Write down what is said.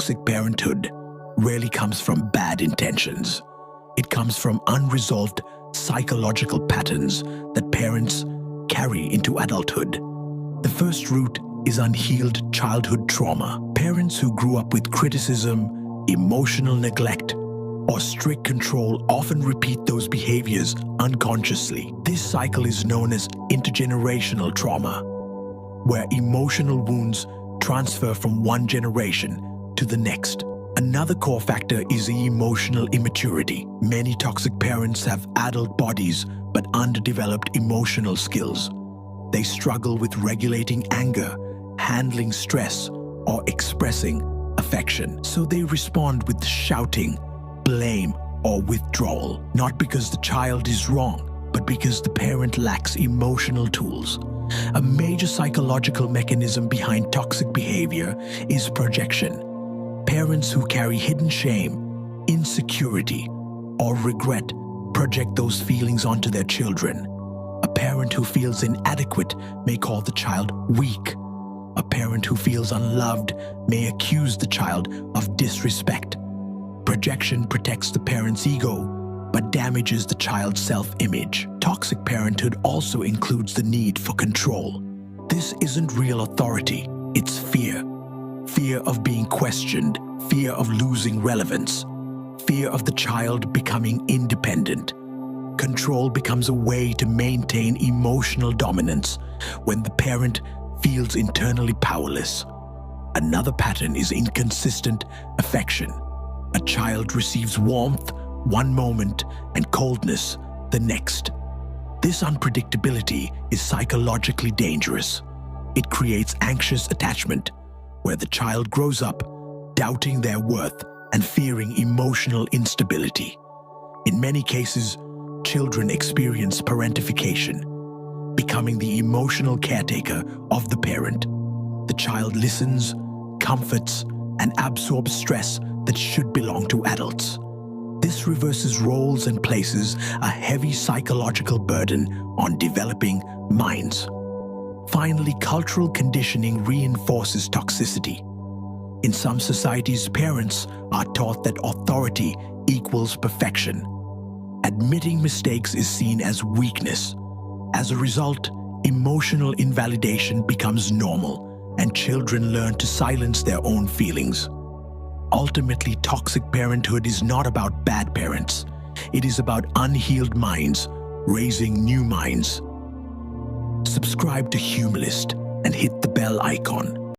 toxic parenthood rarely comes from bad intentions. It comes from unresolved psychological patterns that parents carry into adulthood. The first root is unhealed childhood trauma. Parents who grew up with criticism, emotional neglect, or strict control often repeat those behaviors unconsciously. This cycle is known as intergenerational trauma, where emotional wounds transfer from one generation to the next. Another core factor is the emotional immaturity. Many toxic parents have adult bodies but underdeveloped emotional skills. They struggle with regulating anger, handling stress, or expressing affection. So they respond with shouting, blame, or withdrawal, not because the child is wrong, but because the parent lacks emotional tools. A major psychological mechanism behind toxic behavior is projection. Parents who carry hidden shame, insecurity, or regret project those feelings onto their children. A parent who feels inadequate may call the child weak. A parent who feels unloved may accuse the child of disrespect. Projection protects the parent's ego, but damages the child's self-image. Toxic parenthood also includes the need for control. This isn't real authority, it's fear. Fear of being questioned, fear of losing relevance, fear of the child becoming independent. Control becomes a way to maintain emotional dominance when the parent feels internally powerless. Another pattern is inconsistent affection. A child receives warmth one moment and coldness the next. This unpredictability is psychologically dangerous. It creates anxious attachment, where the child grows up doubting their worth and fearing emotional instability. In many cases, children experience parentification, becoming the emotional caretaker of the parent. The child listens, comforts, and absorbs stress that should belong to adults. This reverses roles and places a heavy psychological burden on developing minds. Finally, cultural conditioning reinforces toxicity. In some societies, parents are taught that authority equals perfection. Admitting mistakes is seen as weakness. As a result, emotional invalidation becomes normal, and children learn to silence their own feelings. Ultimately, toxic parenthood is not about bad parents. It is about unhealed minds raising new minds. Subscribe to Humilist and hit the bell icon